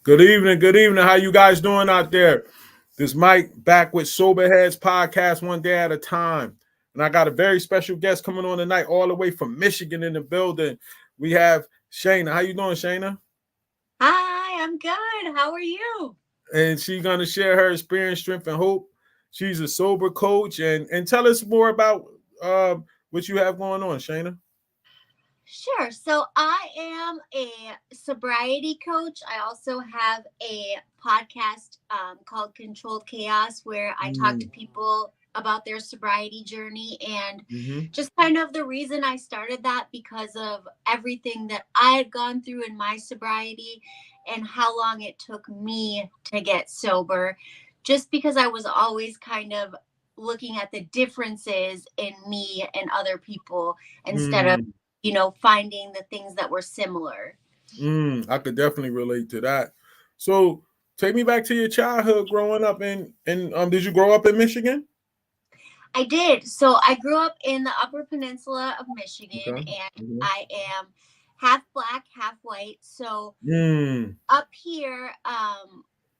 Good evening. Good evening. How you guys doing out there? This Mike back with Soberheadz podcast one day at a time. And I got a very special guest coming on tonight, all the way from Michigan in the building. We have Shana. How you doing, Shana? Hi, I'm good. How are you? And she's gonna share her experience, strength, and hope. She's a sober coach, and tell us more about what you have going on, Shana. Sure. So I am a sobriety coach. I also have a podcast called Controlled Chaos where I talk to Mm, people about their sobriety journey and mm-hmm, just kind of the reason I started that because of everything that I had gone through in my sobriety and how long it took me to get sober. Just because I was always kind of looking at the differences in me and other people instead of mm, finding the things that were similar. I could definitely relate to that. So take me back to your childhood growing up in did you grow up in Michigan? I did. So I grew up in the Upper Peninsula of Michigan Okay. and Mhm. I am half black, half white. So Mm, up here,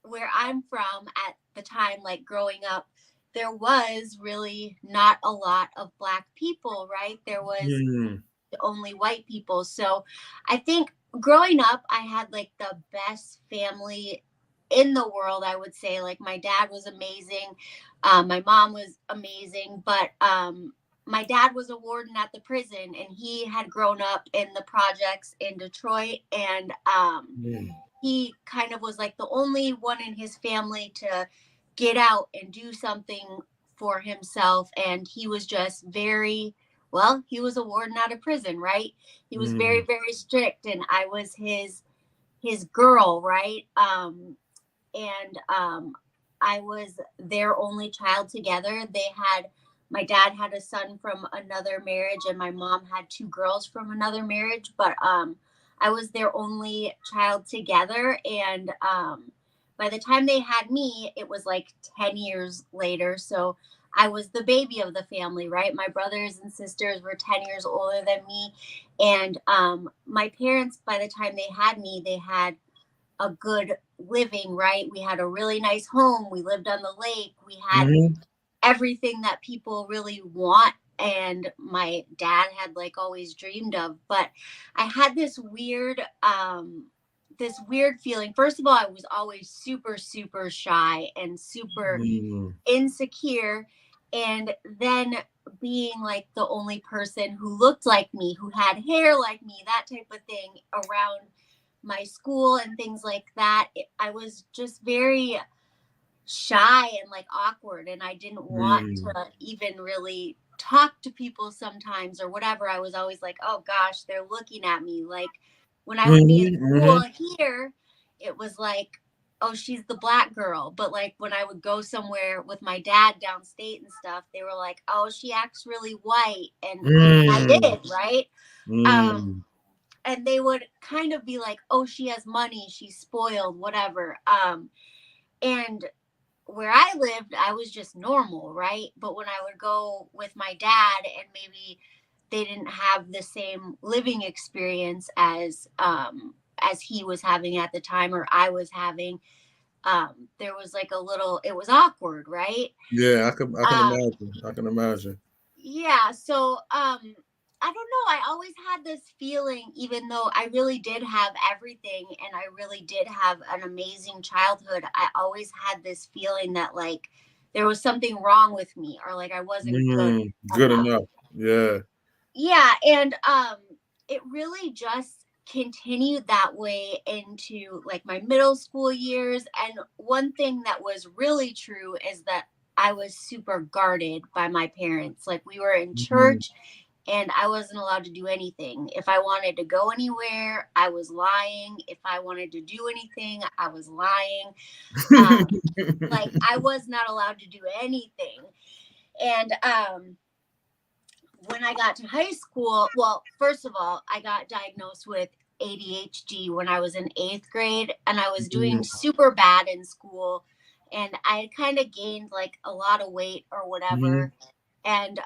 where I'm from at the time, like growing up, there was really not a lot of black people, right? There was mm, only white people. So I think growing up, I had like the best family in the world, I would say. Like my dad was amazing. My mom was amazing. But my dad was a warden at the prison and he had grown up in the projects in Detroit. And mm, he kind of was like the only one in his family to get out and do something for himself. And he was just very, well, he was a warden out of prison, right? He was very, mm, very strict, and I was his girl, right? And I was their only child together. They had my dad had a son from another marriage, and my mom had two girls from another marriage. But I was their only child together, and by the time they had me, it was like 10 years later. So I was the baby of the family, right? My brothers and sisters were 10 years older than me, and my parents, by the time they had me, they had a good living, right? We had a really nice home. We lived on the lake. We had mhm, everything that people really want. And my dad had like always dreamed of. But I had this weird feeling. First of all, I was always super, super shy and super mm, insecure. And then being like the only person who looked like me, who had hair like me, that type of thing around my school and things like that, I was just very shy and like awkward. And I didn't want mm, to even really talk to people sometimes or whatever. I was always like, oh gosh, they're looking at me. Like when I would be in mhm, school mhm, here, it was like, oh, she's the black girl. But like when I would go somewhere with my dad downstate and stuff, they were like, oh, she acts really white. And I mm, did, right? Um, mm, and they would kind of be like, oh, she has money, she's spoiled, whatever. And where I lived, I was just normal, right? But when I would go with my dad and maybe they didn't have the same living experience as he was having at the time or I was having, there was like a little, it was awkward, right? yeah, I can Um, imagine. I can imagine. yeah, so I don't know, I always had this feeling, even though I really did have everything and I really did have an amazing childhood, I always had this feeling that like there was something wrong with me or like I wasn't good Good enough. enough. Yeah. Yeah, and it really just continued that way into like my middle school years. And one thing that was really true is that I was super guarded by my parents. Like we were in Mhm. church and I wasn't allowed to do anything. If I wanted to go anywhere, I was lying. If I wanted to do anything, I was lying. Um, like I was not allowed to do anything. And when I got to high school, well, first of all, I got diagnosed with ADHD when I was in eighth grade, and I was doing Mm, super bad in school. And I had kind of gained like a lot of weight or mhm, whatever. And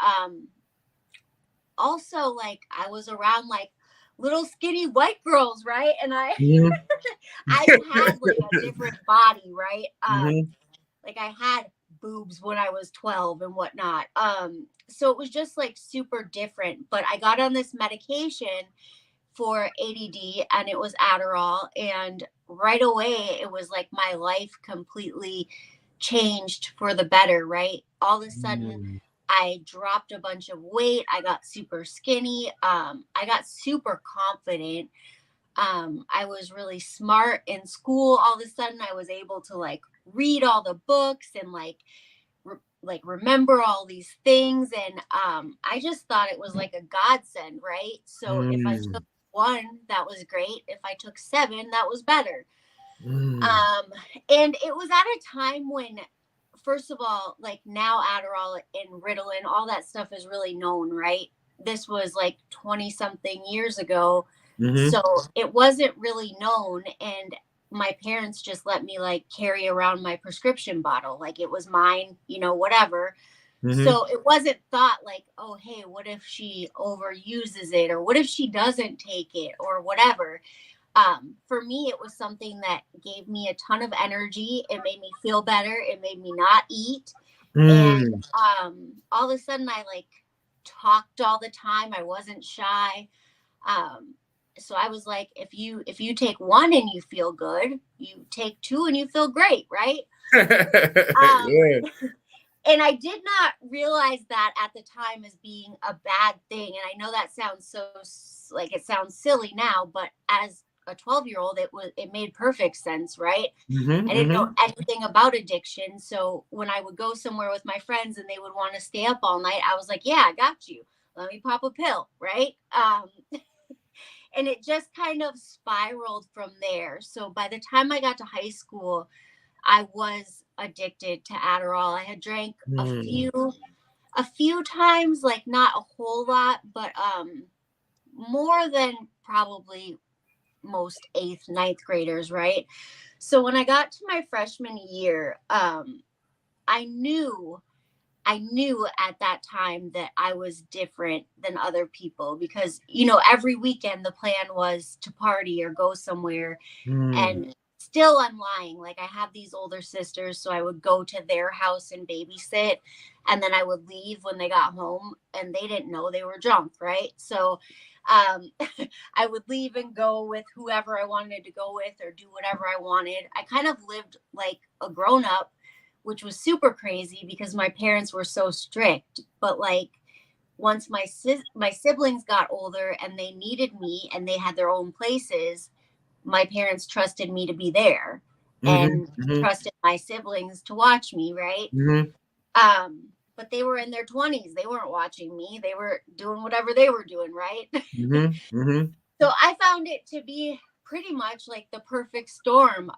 also, like, I was around like little skinny white girls, right? And I Mhm. I had like a different body, right? Mhm. Like I had boobs when I was 12 and whatnot. So it was just like super different. But I got on this medication for ADD and it was Adderall. And right away, it was like my life completely changed for the better, right? All of a sudden, Mm. I dropped a bunch of weight. I got super skinny. I got super confident. I was really smart in school. All of a sudden, I was able to like read all the books and like remember all these things. And I just thought it was like a godsend, right? So if I took Mm. one, that was great. If I took seven, that was better. Mm. Um, and it was at a time when, first of all, like now Adderall and Ritalin, all that stuff is really known, right? This was like 20 something years ago. Mhm. So it wasn't really known. And my parents just let me like carry around my prescription bottle. Like it was mine, whatever. Mhm. So it wasn't thought like, oh, hey, what if she overuses it? Or what if she doesn't take it? Or whatever. For me, it was something that gave me a ton of energy. It made me feel better. It made me not eat. And Mm. all of a sudden, I like talked all the time. I wasn't shy. Um, so I was like, if you take one and you feel good, you take two and you feel great, right? Um, Yeah. and I did not realize that at the time as being a bad thing. And I know that sounds like it sounds silly now, but as a 12-year-old, it made perfect sense, right? Mhm. I didn't know Mhm. anything about addiction. So when I would go somewhere with my friends and they would want to stay up all night, I was like, yeah, I got you. Let me pop a pill, right? And it just kind of spiraled from there. So by the time I got to high school, I was addicted to Adderall. I had drank Mm. a few times, like not a whole lot, but more than probably most eighth, ninth graders, right? So when I got to my freshman year, I knew I knew at that time that I was different than other people because, every weekend the plan was to party or go somewhere. Mm. And still, I'm lying. Like, I have these older sisters, so I would go to their house and babysit. And then I would leave when they got home and they didn't know they were drunk, right? So, um, I would leave and go with whoever I wanted to go with or do whatever I wanted. I kind of lived like a grown up, which was super crazy because my parents were so strict. But like once my siblings got older and they needed me and they had their own places, my parents trusted me to be there Mhm. and Mhm. trusted my siblings to watch me, right? Mhm. But they were in their 20s. They weren't watching me. They were doing whatever they were doing, right? Mhm. Mhm. So I found it to be pretty much like the perfect storm.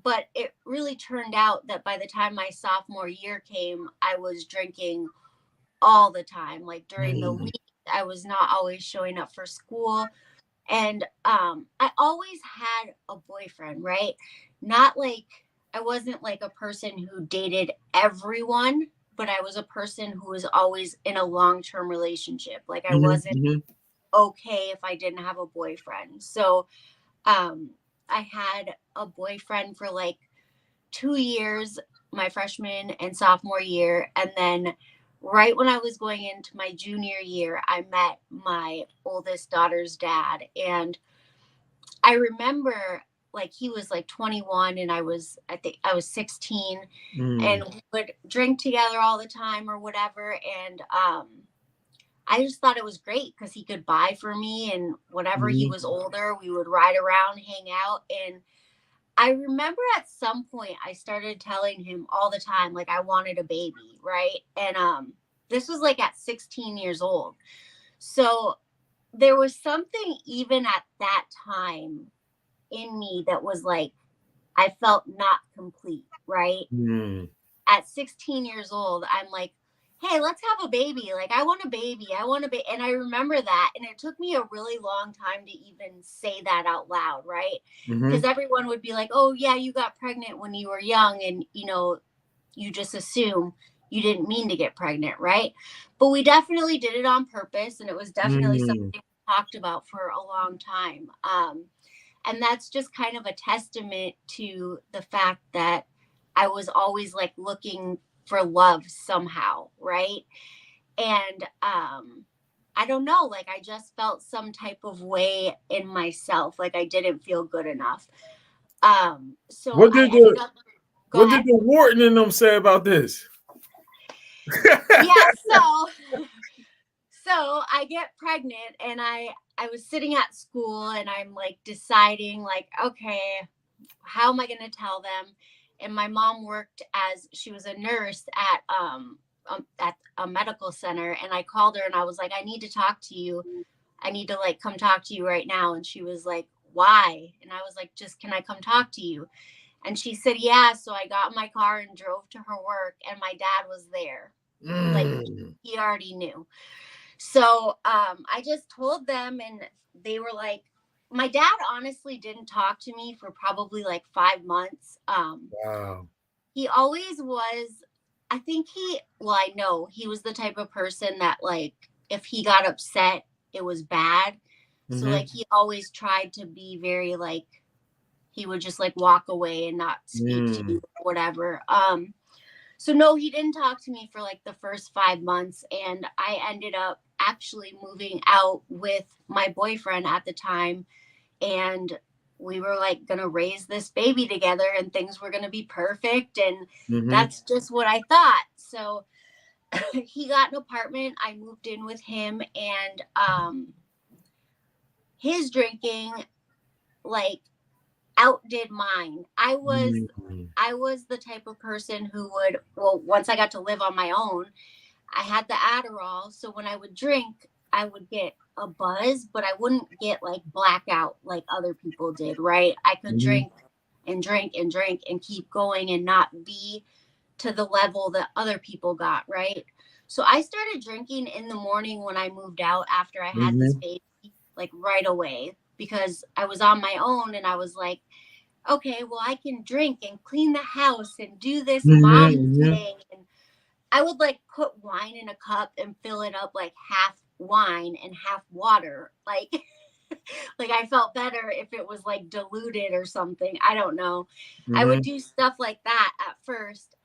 But it really turned out that by the time my sophomore year came, I was drinking all the time. Like during the Mm. week, I was not always showing up for school. And I always had a boyfriend, right? Not like I wasn't like a person who dated everyone, but I was a person who was always in a long term relationship. Like I Mhm. wasn't Mhm. okay if I didn't have a boyfriend. So um, I had a boyfriend for like 2 years, my freshman and sophomore year. And then right when I was going into my junior year, I met my oldest daughter's dad. And I remember like he was like 21 and I think I was 16 Mm. and we would drink together all the time or whatever. And I just thought it was great because he could buy for me. And whenever he Mhm. was older, we would ride around, hang out. And I remember at some point I started telling him all the time, like I wanted a baby, right? And this was like at 16 years old. So there was something even at that time in me that was like, I felt not complete, right? Mm. At 16 years old, I'm like, hey, let's have a baby. Like, I want a baby. I want a baby. And I remember that. And it took me a really long time to even say that out loud, right? Because Mhm. everyone would be like, oh, yeah, you got pregnant when you were young. And, you just assume you didn't mean to get pregnant, right? But we definitely did it on purpose. And it was definitely Mm. something. talked about for a long time. And that's just kind of a testament to the fact that I was always like looking for love somehow, right? And I don't know, like I just felt some type of way in myself, like I didn't feel good enough. So What I did ended the up, go what did ahead. the warden and them say about this? Yeah, so I get pregnant, and I was sitting at school, and I'm like deciding like, okay, how am I going to tell them? And my mom worked as, she was a nurse at a medical center, and I called her and I was like, I need to talk to you. I need to like come talk to you right now. And she was like, why? And I was like, just, can I come talk to you? And she said, yeah. So I got in my car and drove to her work, and my dad was there. Like, he already knew. So I just told them, and they were like, my dad honestly didn't talk to me for probably like 5 months. Wow. He always was, I think well, I know he was the type of person that like, if he got upset, it was bad. So like, he always tried to be very like, he would just like walk away and not speak to you or whatever. So no, he didn't talk to me for like the first 5 months, and I ended up actually moving out with my boyfriend at the time, and we were like going to raise this baby together, and things were going to be perfect, and that's just what I thought. So he got an apartment, I moved in with him, and his drinking like outdid mine. I was the type of person who would, well, once I got to live on my own, I had the Adderall. So when I would drink, I would get a buzz, but I wouldn't get like blackout like other people did, right? I could drink and drink and drink and keep going and not be to the level that other people got, right? So I started drinking in the morning when I moved out after I had this baby, like right away, because I was on my own, and I was like, okay, well, I can drink and clean the house and do this mom thing. And I would like put wine in a cup and fill it up like half wine and half water. Like, like I felt better if it was like diluted or something. I don't know. I would do stuff like that at first.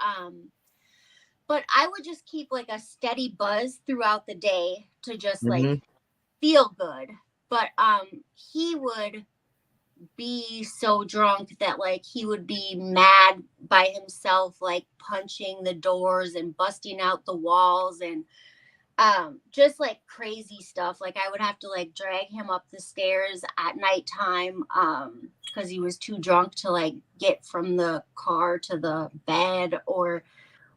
But I would just keep like a steady buzz throughout the day to just like feel good. But he would be so drunk that like he would be mad by himself, like punching the doors and busting out the walls, and just like crazy stuff. Like I would have to like drag him up the stairs at nighttime because he was too drunk to like get from the car to the bed or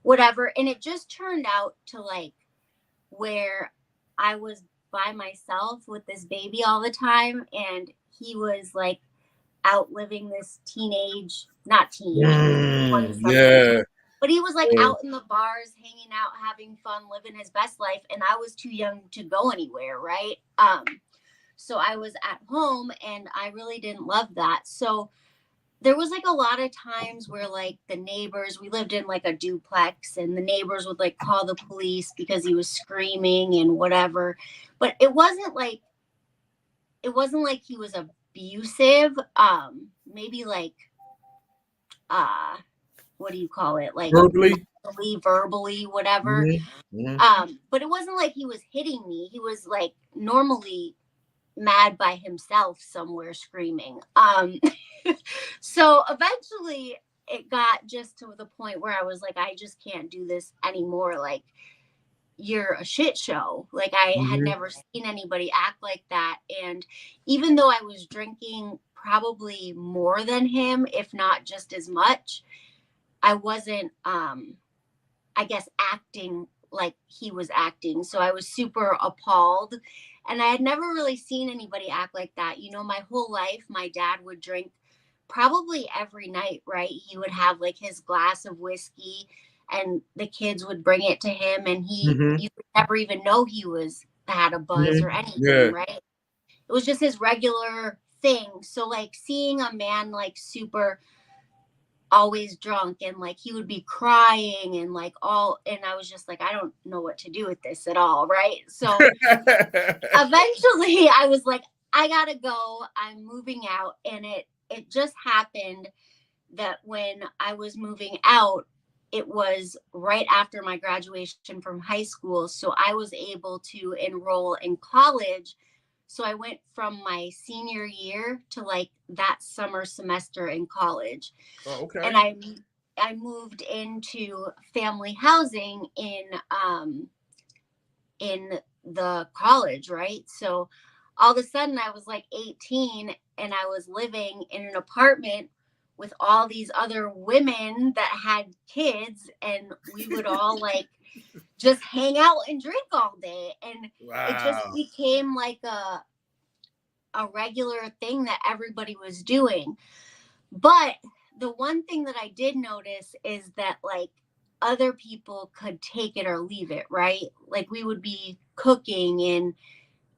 whatever. And it just turned out to like where I was by myself with this baby all the time, and he was like outliving this not teen, he was 20 something, but he was like out in the bars, hanging out, having fun, living his best life. And I was too young to go anywhere, right? So I was at home, and I really didn't love that. So there was like a lot of times where like the neighbors, we lived in like a duplex, and the neighbors would like call the police because he was screaming and whatever. But it wasn't like he was abusive. Maybe like what do you call it, like verbally, whatever. But it wasn't like he was hitting me. He was like normally mad by himself somewhere screaming. So eventually it got just to the point where I was like, I just can't do this anymore. Like, you're a shit show. Like I had never seen anybody act like that. And even though I was drinking probably more than him, if not just as much, I wasn't I guess acting like he was acting. So I was super appalled, and I had never really seen anybody act like that. You know, my whole life my dad would drink probably every night, right? He would have like his glass of whiskey, and the kids would bring it to him, and you would never even know he had a buzz or anything, right? It was just his regular thing. So like seeing a man like super always drunk, and like he would be crying and like all, and I was just like, I don't know what to do with this at all, right? So eventually I was like, I gotta go, I'm moving out. And it just happened that when I was moving out, it was right after my graduation from high school, so I was able to enroll in college. So I went from my senior year to like that summer semester in college. Oh, okay. And I moved into family housing in the college, right? So all of a sudden I was like 18 and I was living in an apartment with all these other women that had kids, and we would all like just hang out and drink all day. And it just Wow. became like a regular thing that everybody was doing. But the one thing that I did notice is that like other people could take it or leave it, right? Like we would be cooking and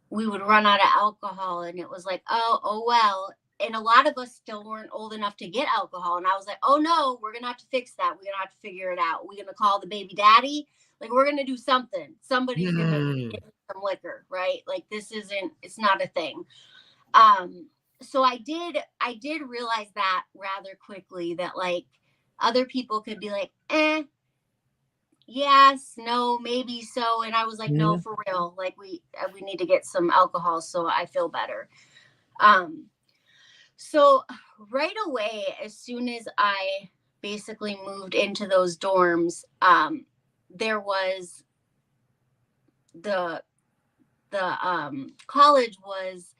we would run out of alcohol, and it was like, oh well. And a lot of us still weren't old enough to get alcohol. And I was like, oh no, we're gonna have to fix that. We're gonna have to figure it out. We're gonna call the baby daddy. Like we're gonna do something. Somebody's gonna Mm. get some liquor, right? Like this isn't, it's not a thing. So I did realize that rather quickly, that like other people could be like, yes, no, maybe so. And I was like, no, Mm. for real. Like we need to get some alcohol so I feel better. Um, so right away, as soon as I basically moved into those dorms, there was the college was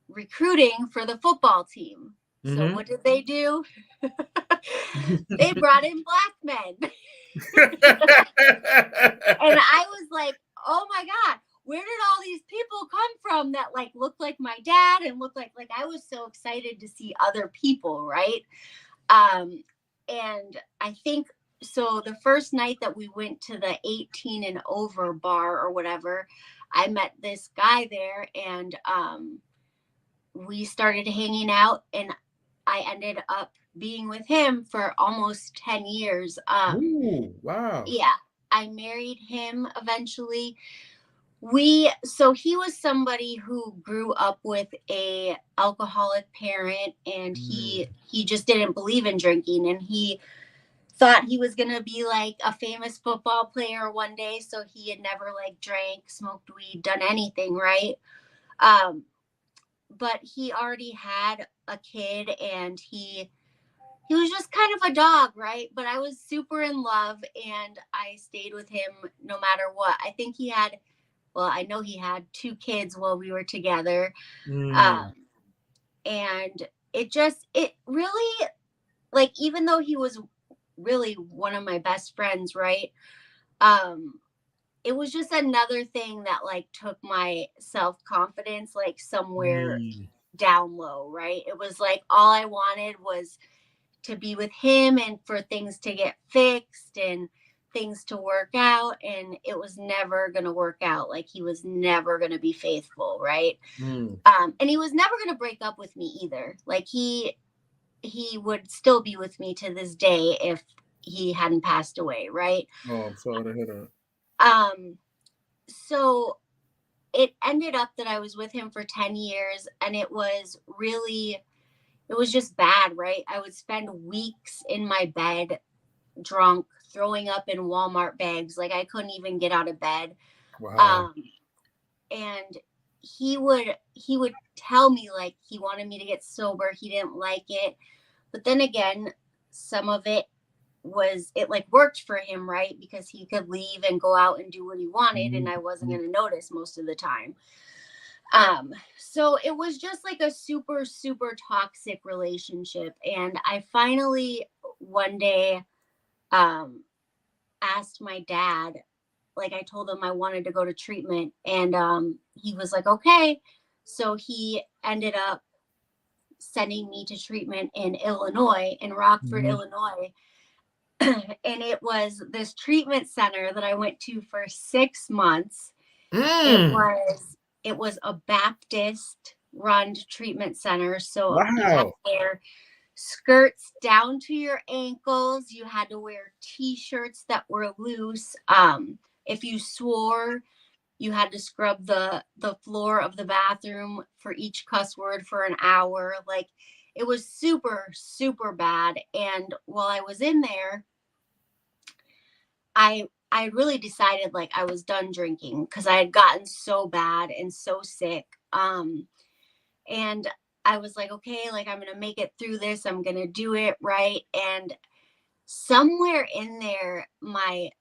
recruiting for the football team. So Mm-hmm. what did they do? They brought in black men. And I was like, oh my God, where did all these people come from that like look like my dad and look like I was so excited to see other people, right? And I think so the first night that we went to the 18 and over bar or whatever, I met this guy there, and we started hanging out, and I ended up being with him for almost 10 years. Ooh, wow. Yeah, I married him eventually. So he was somebody who grew up with a alcoholic parent, and Mm. he just didn't believe in drinking, and he thought he was going to be like a famous football player one day, so he had never like drank, smoked weed, done anything, right? Um but he already had a kid, and he was just kind of a dog, right? But I was super in love, and I stayed with him no matter what. I think he had, well, I know he had 2 kids while we were together. Mm. Um, and it really, like, even though he was really one of my best friends, right? Um, it was just another thing that like took my self-confidence like somewhere Mm. down low, right? It was like all I wanted was to be with him and for things to get fixed and things to work out, and it was never going to work out. Like he was never going to be faithful, right? Mm. And he was never going to break up with me either. Like he would still be with me to this day if he hadn't passed away, right? Oh, I'm sorry to hear that. um so it ended up that I was with him for 10 years, and it was just bad, right? I would spend weeks in my bed drunk, throwing up in Walmart bags. Like I couldn't even get out of bed. Wow. Um, and he would tell me like he wanted me to get sober. He didn't like it. But then again, some of it like worked for him, right? Because he could leave and go out and do what he wanted, and I wasn't Mm. going to notice most of the time. So it was just like a super, super toxic relationship. And I finally one day asked my dad, like I told him I wanted to go to treatment, and he was like, okay. So he ended up sending me to treatment in Illinois, in Rockford, Mhm. Illinois. And it was this treatment center that I went to for 6 months. It Mm. was a Baptist run treatment center. So you had Wow. to wear skirts down to your ankles. You had to wear t-shirts that were loose. If you swore, you had to scrub the floor of the bathroom for each cuss word for an hour. Like, it was super, super bad. And while I was in there, I really decided like I was done drinking because I had gotten so bad and so sick. And I was like, okay, like I'm gonna make it through this. I'm gonna do it right. And somewhere in there, my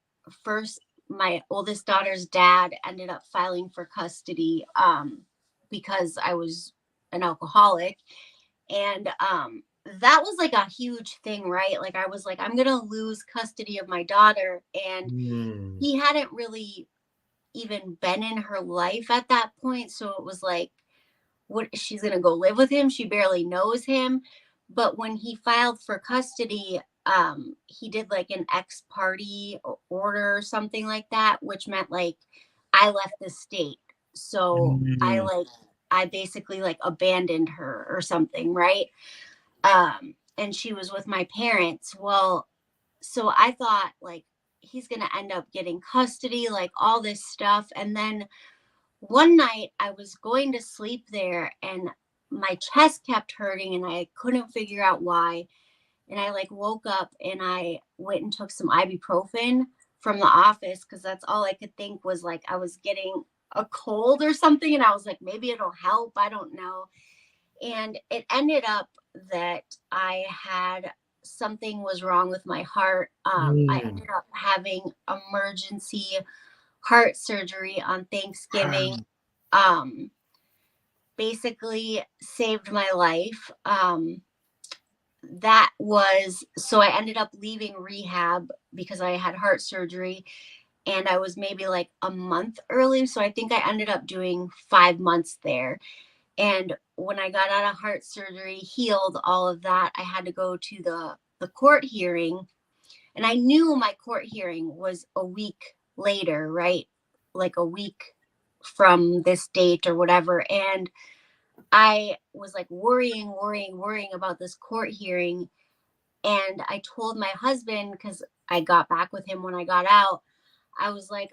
oldest daughter's dad ended up filing for custody because I was an alcoholic. And that was like a huge thing, right? Like I was like, I'm gonna lose custody of my daughter. And Mm. he hadn't really even been in her life at that point. So it was like, what, she's gonna go live with him? She barely knows him. But when he filed for custody, he did like an ex parte order or something like that, which meant like I left the state. So Mm. I basically like abandoned her or something, right? And she was with my parents. Well, so I thought like he's gonna end up getting custody, like all this stuff. And then one night I was going to sleep there and my chest kept hurting and I couldn't figure out why. And I like woke up and I went and took some ibuprofen from the office because that's all I could think was like I was getting a cold or something. And I was like, maybe it'll help. I don't know. And it ended up that I had something was wrong with my heart. I Mm. ended up having emergency heart surgery on Thanksgiving. Um, Basically saved my life. That was so I ended up leaving rehab because I had heart surgery and I was maybe like a month early. So I think I ended up doing 5 months there. And when I got out of heart surgery, healed all of that, I had to go to the court hearing. And I knew my court hearing was a week later, right? Like a week from this date or whatever. And I was like worrying about this court hearing. And I told my husband, because I got back with him when I got out, I was like,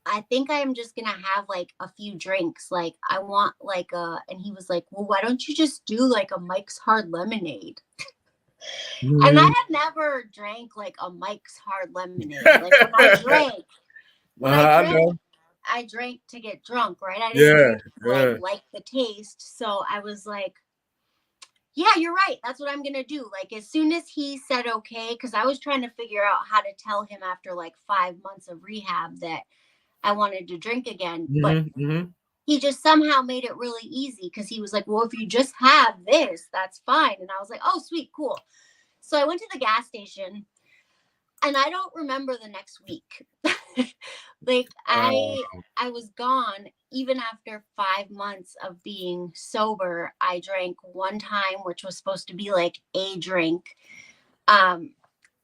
I think I'm just gonna have like a few drinks. Like I want like and he was like, well, why don't you just do like a Mike's Hard Lemonade? And I Mm. had never drank like a Mike's Hard Lemonade. Like when I I drank, know. I drank to get drunk, right? I didn't Yeah, drink to yeah. like the taste. So I was like, yeah, you're right. That's what I'm gonna do. Like as soon as he said okay, because I was trying to figure out how to tell him after like 5 months of rehab that I wanted to drink again, but Mm-hmm, mm-hmm. he just somehow made it really easy because he was like, well, if you just have this, that's fine. And I was like, oh, sweet, cool. So I went to the gas station and I don't remember the next week. Like I was gone even after 5 months of being sober. I drank one time, which was supposed to be like a drink. Um,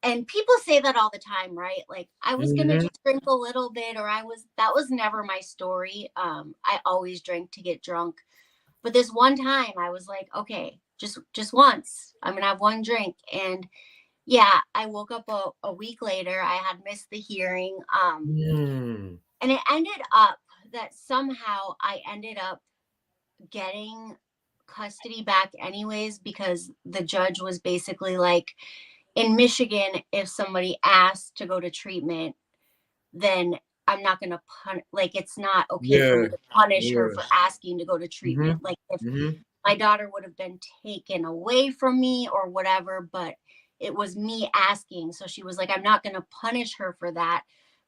and people say that all the time, right? Like I was gonna Mm-hmm. just drink a little bit, or that was never my story. I always drank to get drunk. But this one time I was like, okay, just once. I'm gonna have one drink. And yeah, I woke up a week later. I had missed the hearing. Mm. And it ended up that somehow I ended up getting custody back anyways because the judge was basically like, in Michigan, if somebody asked to go to treatment, then I'm not going to like it's not okay for Yeah, me to punish her yeah. for asking to go to Mm-hmm, treatment. Like if mm-hmm. my daughter would have been taken away from me or whatever, but it was me asking. So she was like, I'm not going to punish her for that.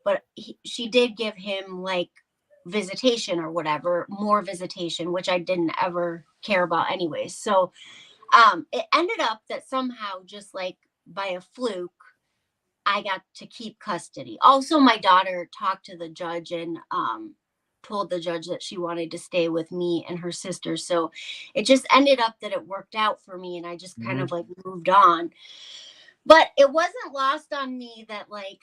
But she did give him like visitation or whatever, more visitation, which I didn't ever care about anyways. So it ended up that somehow, just like by a fluke, I got to keep custody. Also, my daughter talked to the judge and told the judge that she wanted to stay with me and her sister. So it just ended up that it worked out for me and I just kind Mm-hmm. of like moved on. But it wasn't lost on me that like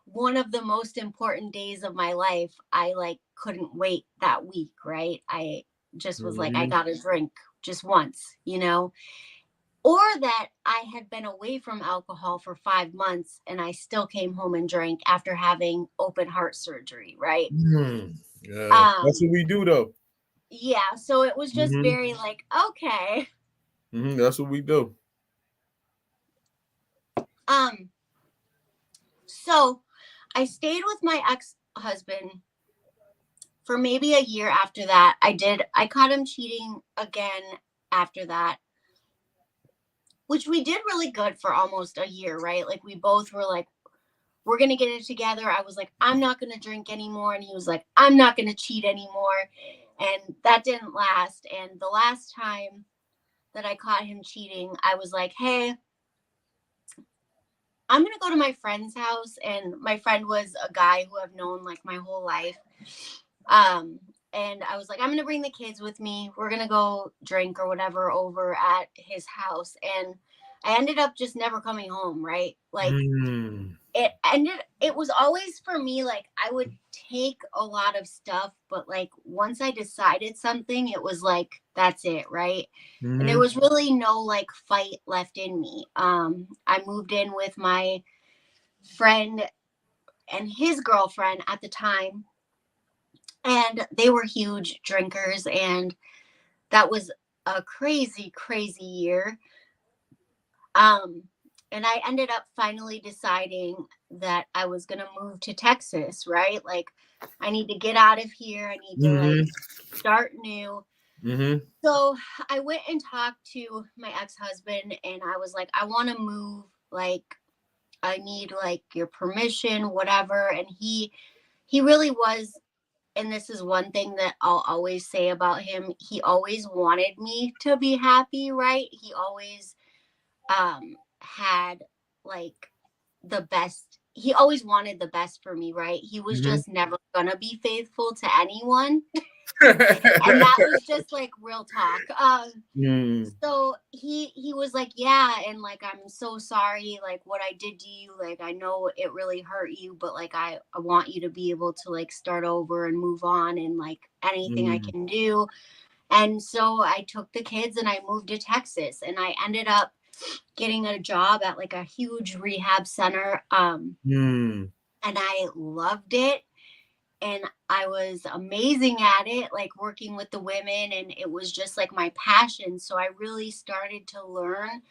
one of the most important days of my life, I like couldn't wait that week, right? I just was like, I Mm-hmm. gotta drink just once, or that I had been away from alcohol for 5 months and I still came home and drank after having open heart surgery, right? Mm. Yeah, that's Um, what we do though. yeah, so it was just Mm-hmm. very like, okay. Mm-hmm. That's what we do. Um, so I stayed with my ex-husband for maybe a year after that. I caught him cheating again after that, which we did really good for almost a year, right? Like we both were like, we're going to get it together. I was like, I'm not going to drink anymore. And he was like, I'm not going to cheat anymore. And that didn't last. And the last time that I caught him cheating, I was like, hey, I'm going to go to my friend's house. And my friend was a guy who I've known like my whole life. Um, and I was like, I'm going to bring the kids with me. We're going to go drink or whatever over at his house. And I ended up just never coming home, right? Like, Mm. it was always for me, like I would take a lot of stuff, but like once I decided something, it was like that's it, right? And there Mm-hmm. was really no like fight left in me. I moved in with my friend and his girlfriend at the time, and they were huge drinkers, and that was a crazy, crazy year. Um, and I ended up finally deciding that I was going to move to Texas, right? Like, I need to get out of here. I need to, like, Mm-hmm. start new. Mm-hmm. So I went and talked to my ex husband, and I was like, I want to move. Like, I need, like, your permission, whatever. And he really was. And this is one thing that I'll always say about him. He always wanted me to be happy, right? He always had like the best. He always wanted the best for me, right? He was Mm-hmm. just never gonna be faithful to anyone. And that was just like real talk. Mm. So he was like, yeah, and like I'm so sorry, like what I did to you, like I know it really hurt you, but like I want you to be able to like start over and move on, and like anything I Mm. can do. And so I took the kids and I moved to Texas, and I ended up getting a job at like a huge rehab center. Mm. And I loved it. And I was amazing at it, like working with the women, and it was just like my passion. So I really started to learn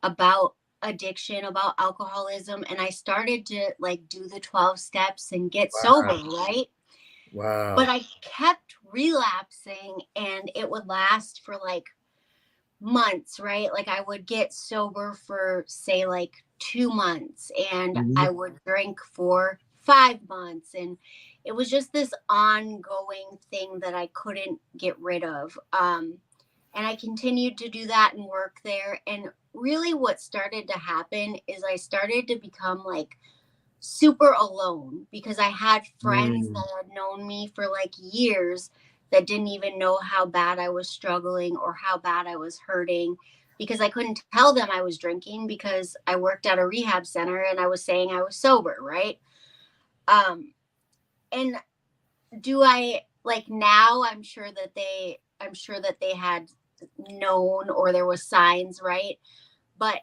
about addiction, about alcoholism, and I started to like do the 12 steps and get sober, Wow. right? But Wow. I kept relapsing, and it would last for like months, right? Like I would get sober for say like 2 months, and Mm-hmm. I would drink for 5 months, and it was just this ongoing thing that I couldn't get rid of. And I continued to do that and work there. And really what started to happen is I started to become like super alone because I had friends Mm. that had known me for like years that didn't even know how bad I was struggling or how bad I was hurting, because I couldn't tell them I was drinking because I worked at a rehab center and I was saying I was sober, right? Um and do I like now I'm sure that they had known, or there was signs, right? But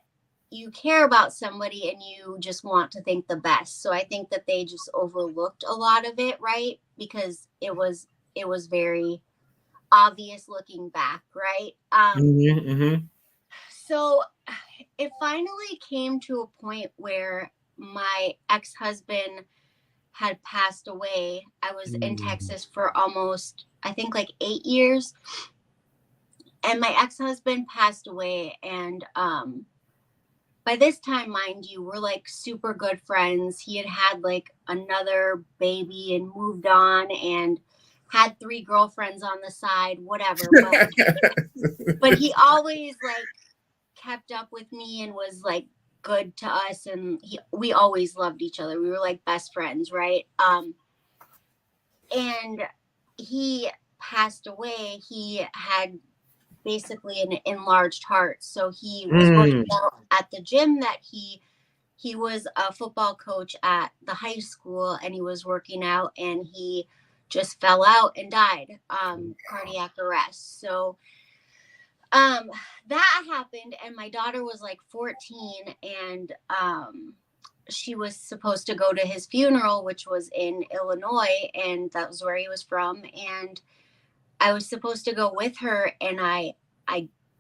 you care about somebody and you just want to think the best. So I think that they just overlooked a lot of it, right? Because it was very obvious looking back, right? Mm-hmm. Mm-hmm. So it finally came to a point where my ex-husband had passed away. I was in Mm. Texas for almost, I think, like 8 years, and my ex-husband passed away. And by this time, mind you, we're like super good friends. He had had like another baby and moved on and had 3 girlfriends on the side, whatever. But he always like kept up with me and was like good to us, and we always loved each other. We were like best friends, right? And he passed away. He had basically an enlarged heart, so he was working Mm. out at the gym that he was a football coach at the high school, and he was working out, and he just fell out and died, cardiac arrest. So that happened, and my daughter was like 14, and she was supposed to go to his funeral, which was in Illinois, and that was where he was from. And I was supposed to go with her, and I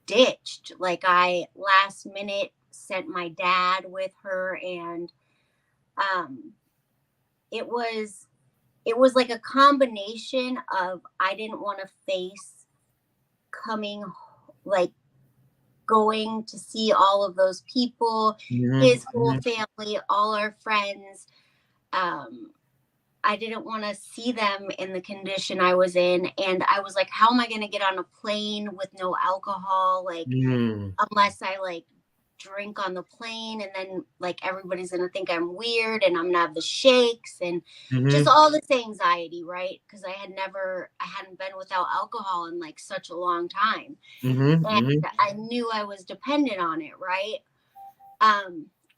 ditched. Like, I last minute sent my dad with her, and it was like a combination of, I didn't want to face coming, like, going to see all of those people, his whole family, all our friends. I didn't want to see them in the condition I was in. And I was like, how am I going to get on a plane with no alcohol? Like, unless I like drink on the plane, and then like everybody's going to think I'm weird, and I'm going to have the shakes, and just all this anxiety, right? Because I hadn't been without alcohol in like such a long time. And I knew I was dependent on it, right?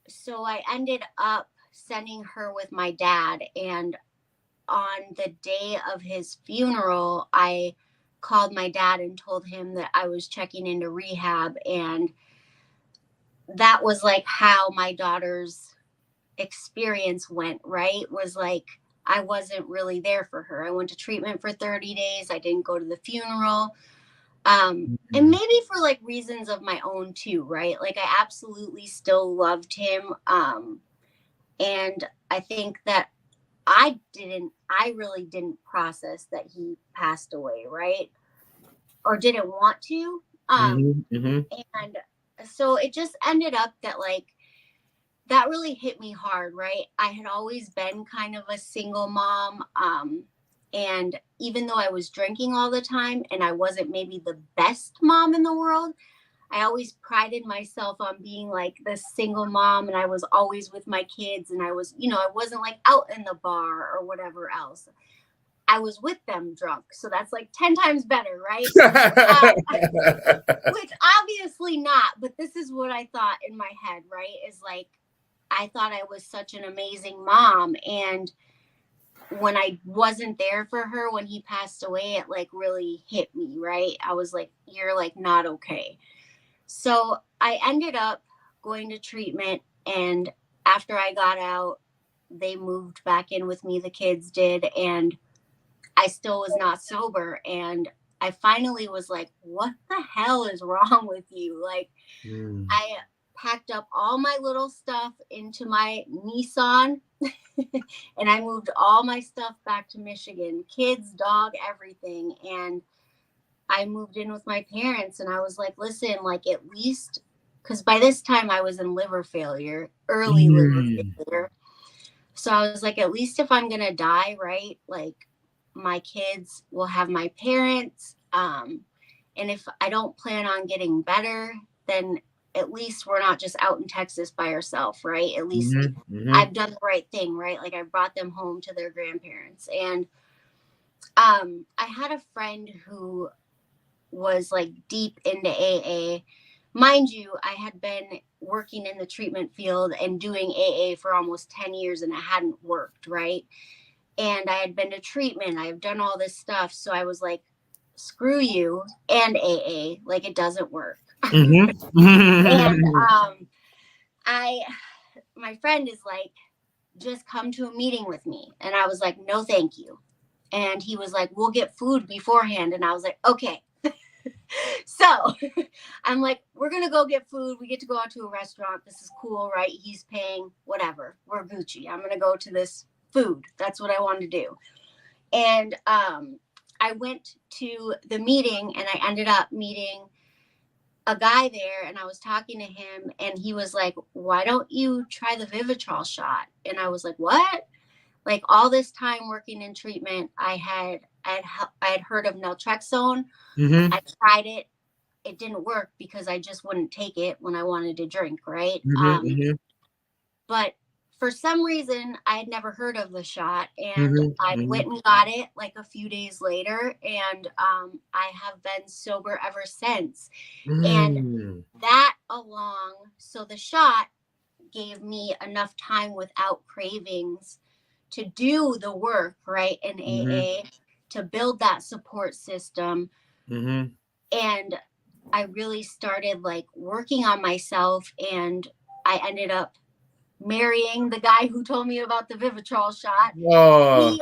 So I ended up sending her with my dad, and on the day of his funeral, I called my dad and told him that I was checking into rehab. And that was like how my daughter's experience went, right? Was like, I wasn't really there for her. I went to treatment for 30 days. I didn't go to the funeral. And maybe for like reasons of my own too, right? Like, I absolutely still loved him. And I think that I really didn't process that he passed away, right? Or didn't want to. And so it just ended up that like, that really hit me hard, right? I had always been kind of a single mom. And even though I was drinking all the time and I wasn't maybe the best mom in the world, I always prided myself on being like the single mom, and I was always with my kids, and I was, I wasn't like out in the bar or whatever else. I was with them drunk. So that's like 10 times better, right? Which obviously not, but this is what I thought in my head, right? Is like, I thought I was such an amazing mom. And when I wasn't there for her, when he passed away, it like really hit me, right? I was like, you're like not okay. So I ended up going to treatment, and after I got out, they moved back in with me, the kids did, and I still was not sober. And I finally was like, what the hell is wrong with you? Like, I packed up all my little stuff into my Nissan and I moved all my stuff back to Michigan, kids, dog, everything. And I moved in with my parents, and I was like, listen, like, at least, because by this time I was in liver failure, early liver failure. So I was like, at least if I'm going to die, right, like, my kids will have my parents. And if I don't plan on getting better, then at least we're not just out in Texas by ourselves, right? At least I've done the right thing, right? Like, I brought them home to their grandparents. And I had a friend who was like deep into AA. Mind you, I had been working in the treatment field and doing AA for almost 10 years, and it hadn't worked, right? And I had been to treatment. I have done all this stuff. So I was like, screw you and AA. Like, it doesn't work. And my friend is like, just come to a meeting with me. And I was like, no, thank you. And he was like, we'll get food beforehand. And I was like, okay. So I'm like, we're going to go get food. We get to go out to a restaurant. This is cool, right? He's paying, whatever. We're Gucci. I'm going to go to this food. That's what I wanted to do. And I went to the meeting, and I ended up meeting a guy there, and I was talking to him, and he was like, why don't you try the Vivitrol shot? And I was like, what? Like, all this time working in treatment, I had heard of naltrexone. I tried it. It didn't work because I just wouldn't take it when I wanted to drink, right? But for some reason, I had never heard of the shot, and I went and got it like a few days later, and I have been sober ever since. And that so the shot gave me enough time without cravings to do the work, right, in AA. to build that support system. Mm-hmm. And I really started like working on myself, and I ended up marrying the guy who told me about the Vivitrol shot. Oh.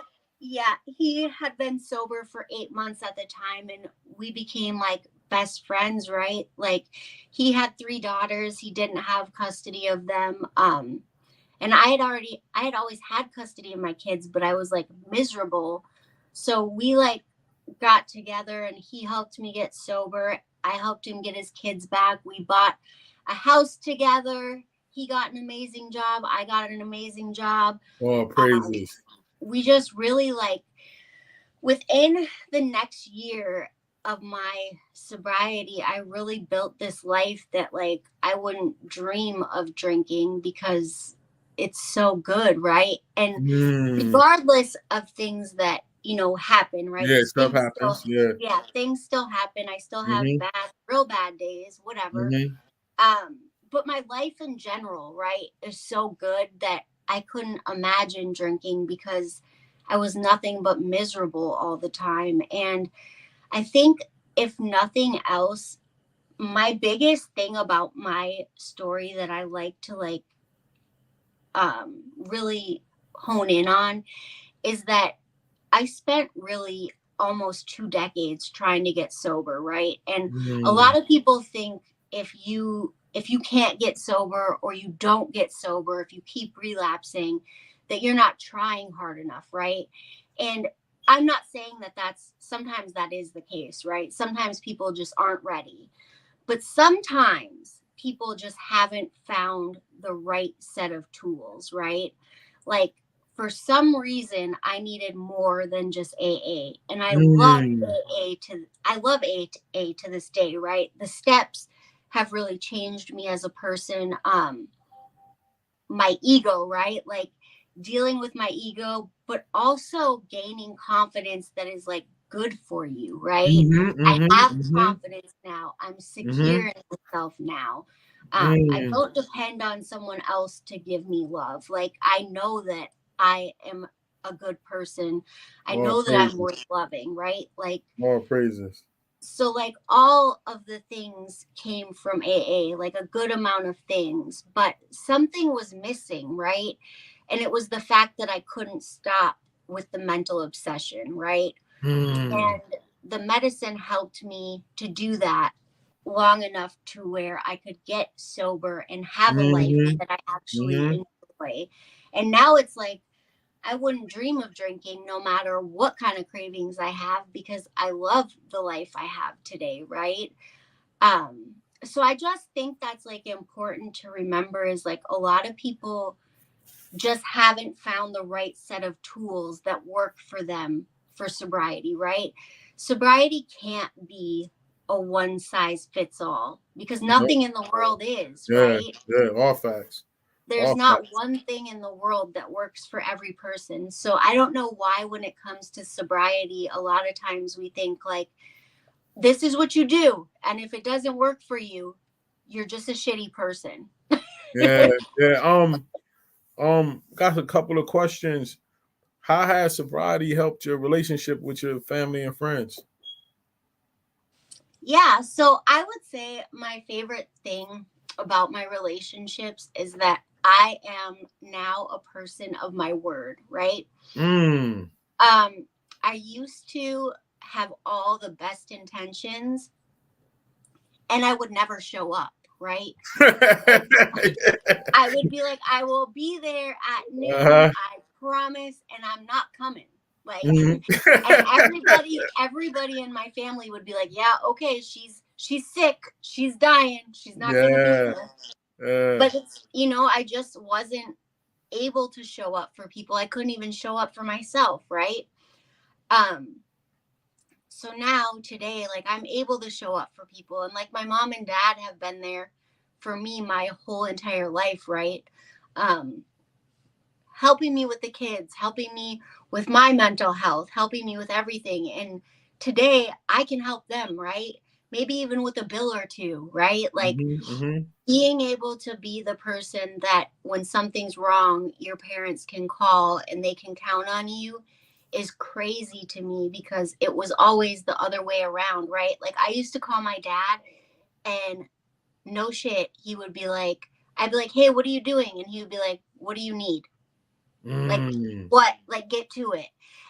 He had been sober for 8 months at the time, and we became like best friends, right? Like, he had 3 daughters. He didn't have custody of them. And I had always had custody of my kids, but I was like miserable. So we like got together, and he helped me get sober. I helped him get his kids back. We bought a house together. He got an amazing job. I got an amazing job. Oh, Um, praises. we just really like, within the next year of my sobriety, I really built this life that like I wouldn't dream of drinking, because it's so good, right? And regardless of things that, happen, right? Yeah, Because stuff happens. Yeah. things still happen. I still have Mm-hmm. real bad days, whatever. Mm-hmm. But my life in general, right, is so good that I couldn't imagine drinking, because I was nothing but miserable all the time. And I think, if nothing else, my biggest thing about my story that I like to like really hone in on is that I spent really almost 2 decades trying to get sober, right? And a Mm-hmm. lot of people think, if you can't get sober, or you don't get sober, if you keep relapsing, that you're not trying hard enough, right? And I'm not saying that sometimes that is the case, right? Sometimes people just aren't ready. But sometimes people just haven't found the right set of tools, right? Like, for some reason, I needed more than just AA. And Mm-hmm. I love AA to this day, right? The steps have really changed me as a person. My ego, right? Like, dealing with my ego, but also gaining confidence that is like good for you, right? Mm-hmm. I have Mm-hmm. confidence now. I'm Mm-hmm. secure in myself now. I Mm. don't depend on someone else to give me love. Like, I know that I am a good person. I More know that I'm praises. worth loving, right? Like, More praises. so like all of the things came from AA, like a good amount of things, but something was missing, right? And it was the fact that I couldn't stop with the mental obsession, right? Mm. And the medicine helped me to do that long enough to where I could get sober and have a life Mm-hmm. that I actually Mm-hmm. enjoy. And now it's like, I wouldn't dream of drinking no matter what kind of cravings I have, because I love the life I have today, right? Um, so I just think that's like important to remember, is like, a lot of people just haven't found the right set of tools that work for them for sobriety, right? Sobriety can't be a one size fits all, because Nope. nothing in the world is, Yeah. right? Yeah. All facts. There's All not facts. one thing in the world that works for every person. So I don't know why, when it comes to sobriety, a lot of times we think like, this is what you do, and if it doesn't work for you, you're just a shitty person. Yeah. Yeah. Got a couple of questions. How has sobriety helped your relationship with your family and friends? Yeah, so I would say my favorite thing about my relationships is that I am now a person of my word, right? Mm. Um, I used to have all the best intentions, and I would never show up, right? Like, I would be like, I will be there at noon, Uh-huh. I promise, and I'm not coming. Like, Mhm. and everybody in my family would be like, yeah, okay, she's sick, she's dying, she's not gonna be Yeah. here. Yeah. But it's, I just wasn't able to show up for people. I couldn't even show up for myself, right? Um, so now today, like, I'm able to show up for people, and like, my mom and dad have been there for me my whole entire life, right? Um, helping me with the kids, helping me with my mental health, helping me with everything. And today I can help them, right? Maybe even with a bill or two, right? Like, Mhm. Mhm. being able to be the person that when something's wrong, your parents can call and they can count on you is crazy to me because it was always the other way around, right? Like I used to call my dad and no shit, he would be like, I'd be like, hey, what are you doing? And he would be like, what do you need? Like, Mm. what? Like, get to it.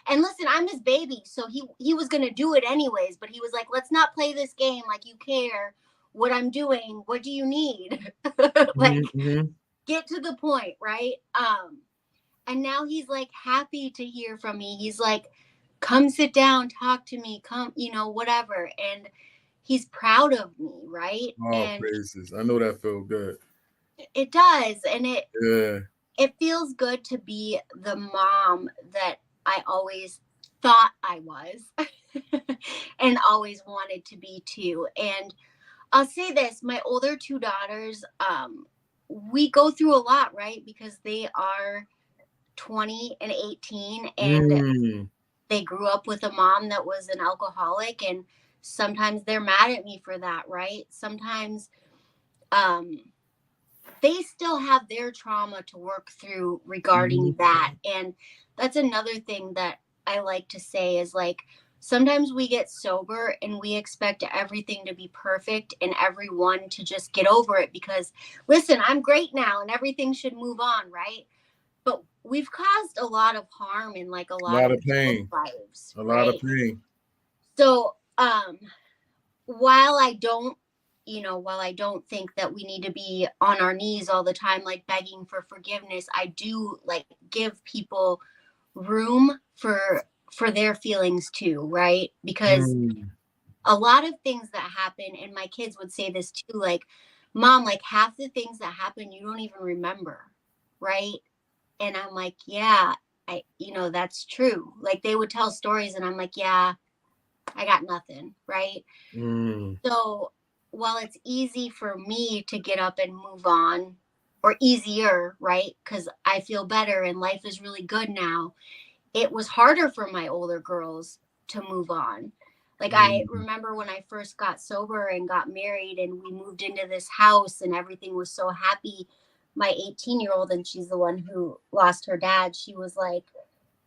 And listen, I'm his baby, so he was gonna do it anyways. But he was like, let's not play this game like you care what I'm doing. What do you need? Like, Mm-hmm. get to the point, right? And now he's like happy to hear from me. He's like, come sit down, talk to me, come, whatever. And he's proud of me, right? Oh, And praises. I know that feel good. it does. And it Yeah. it feels good to be the mom that I always thought I was and always wanted to be too. And I'll say this, my older two daughters, we go through a lot, right? Because they are 20 and 18 and Mm. they grew up with a mom that was an alcoholic, and sometimes they're mad at me for that, right? Sometimes um they still have their trauma to work through Mm-hmm. regarding that. And that's another thing that I like to say is like sometimes we get sober and we expect everything to be perfect and everyone to just get over it because listen, I'm great now and everything should move on, right? But we've caused a lot of harm in like a A lot lot of of people's pain. lives, A lot of right? pain. So while I don't think that we need to be on our knees all the time, like begging for forgiveness, I do like give people room for their feelings too, right? Because Mm. a lot of things that happen, and my kids would say this too, like, mom, like half the things that happen you don't even remember, right? And I'm like, yeah, that's true. Like they would tell stories and I'm like, yeah, I got nothing, right? Mm. So while it's easy for me to get up and move on, or easier, right? Because I feel better and life is really good now, it was harder for my older girls to move on. Like I Mm. remember when I first got sober and got married and we moved into this house and everything was so happy. My 18-year-old, and she's the one who lost her dad, she was like,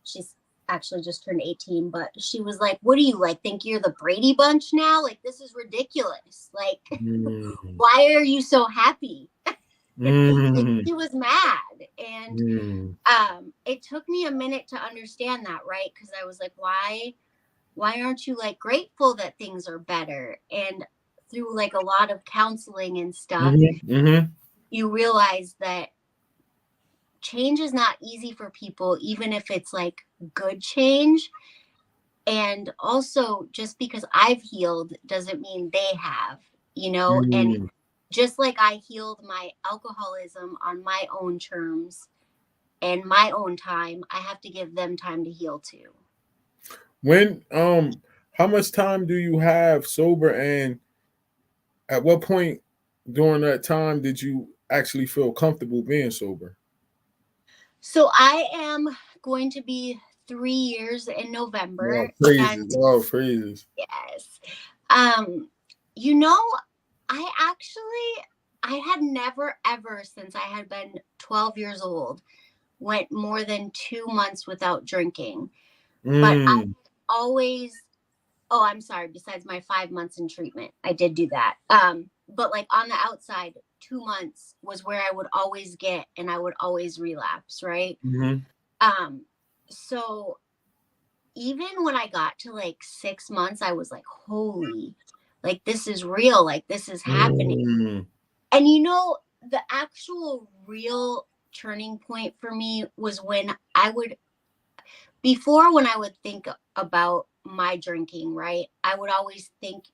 she's actually just turned 18, but she was like, what do you like think you're the Brady Bunch now? Like this is ridiculous. Like Mm. why are you so happy? Like Mm. she was mad. And Mm. it took me a minute to understand that, right? Because I was like, why aren't you like grateful that things are better? And through like a lot of counseling and stuff, Mm-hmm. Mm-hmm. you realize that change is not easy for people, even if it's like good change. And also, just because I've healed doesn't mean they have, and Mm. just like I healed my alcoholism on my own terms and my own time, I have to give them time to heal too. When how much time do you have sober, and at what point during that time did you actually feel comfortable being sober? So I am going to be 3 years in Wow, November. praises. And Wow, praises. yes, um, you know, I actually, I had never ever since I had been 12 years old went more than 2 months without drinking. But I Mm. always, oh, I'm sorry, besides my 5 months in treatment, I did do that. But like on the outside, 2 months was where I would always get and I would always relapse, right? Mm-hmm. Um, so even when I got to like 6 months, I was like, holy, like this is real, like this is happening. Mm. And the actual real turning point for me was when when I would think about my drinking, right? I would always think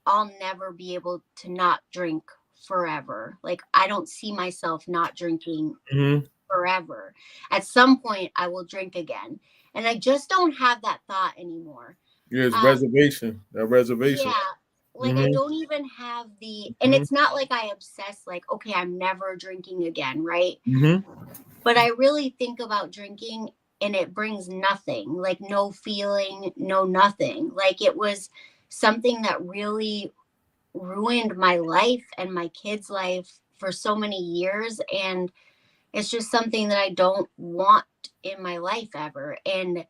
I'll never be able to not drink forever. Like I don't see myself not drinking Mm-hmm. forever. At some point I will drink again. And I just don't have that thought anymore. Yeah, it's Um reservation. That reservation. yeah, like I Mm-hmm. don't even have and Mm-hmm. it's not like I obsess like okay, I'm never drinking again, right? Mm-hmm. But I really think about drinking and it brings nothing, like no feeling, no nothing. Like it was something that really ruined my life and my kids' life for so many years. And it's just something that I don't want in my life ever. And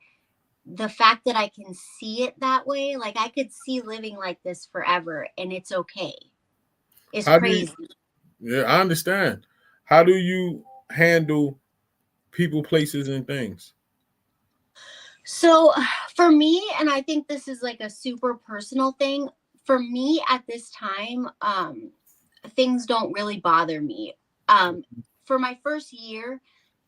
the fact that I can see it that way, like I could see living like this forever and it's okay, is How do you? crazy. Yeah, I understand. How do you handle people, places, and things? So for me, and I think this is like a super personal thing, for me at this time, things don't really bother me. Um, for my first year,